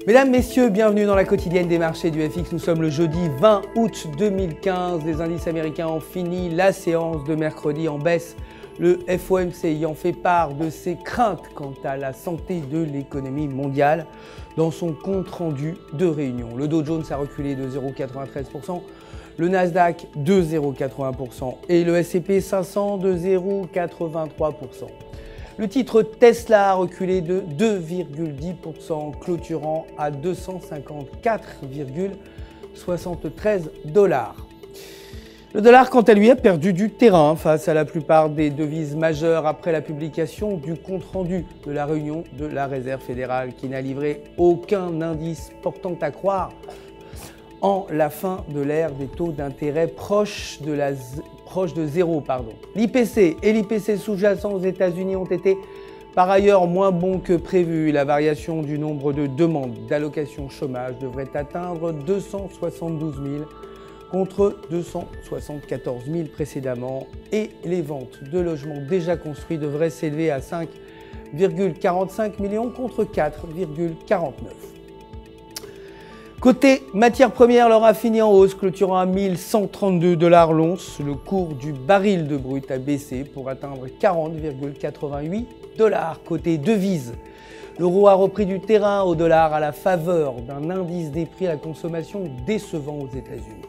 Mesdames, Messieurs, bienvenue dans la quotidienne des marchés du FX. Nous sommes le jeudi 20 août 2015. Les indices américains ont fini la séance de mercredi en baisse. Le FOMC ayant fait part de ses craintes quant à la santé de l'économie mondiale dans son compte-rendu de réunion. Le Dow Jones a reculé de 0,93%, le Nasdaq de 0,80% et le S&P 500 de 0,83%. Le titre Tesla a reculé de 2,10%, clôturant à 254,73 $. Le dollar, quant à lui, a perdu du terrain face à la plupart des devises majeures après la publication du compte-rendu de la réunion de la Réserve fédérale qui n'a livré aucun indice portant à croire en la fin de l'ère des taux d'intérêt proche de zéro. L'IPC et l'IPC sous-jacent aux États-Unis ont été par ailleurs moins bons que prévu. La variation du nombre de demandes d'allocation chômage devrait atteindre 272 000 contre 274 000 précédemment et les ventes de logements déjà construits devraient s'élever à 5,45 millions contre 4,49. Côté matières premières, l'or a fini en hausse, clôturant à 1132 $ l'once. Le cours du baril de brut a baissé pour atteindre 40,88 $. Côté devises, l'euro a repris du terrain au dollar à la faveur d'un indice des prix à la consommation décevant aux États-Unis.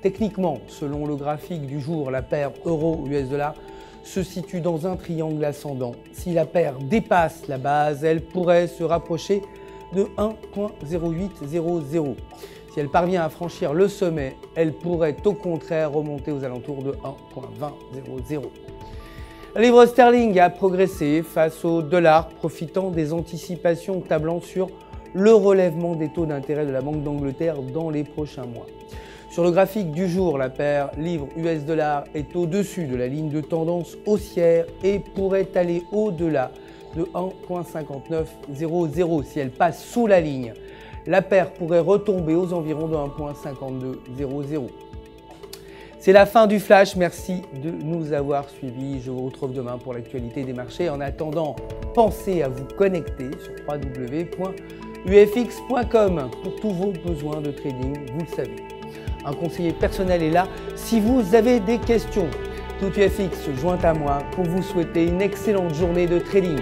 Techniquement, selon le graphique du jour, la paire euro-US dollar se situe dans un triangle ascendant. Si la paire dépasse la base, elle pourrait se rapprocher de 1,0800. Si elle parvient à franchir le sommet, elle pourrait au contraire remonter aux alentours de 1,2000. La livre sterling a progressé face au dollar, profitant des anticipations tablant sur le relèvement des taux d'intérêt de la Banque d'Angleterre dans les prochains mois. Sur le graphique du jour, la paire livre US dollar est au-dessus de la ligne de tendance haussière et pourrait aller au-delà de 1,5900. Si elle passe sous la ligne, la paire pourrait retomber aux environs de 1,5200. C'est la fin du flash, merci de nous avoir suivis. Je vous retrouve demain pour l'actualité des marchés. En attendant, pensez à vous connecter sur www.ufx.com pour tous vos besoins de trading, vous le savez. Un conseiller personnel est là si vous avez des questions. Tout UFX se joint à moi pour vous souhaiter une excellente journée de trading.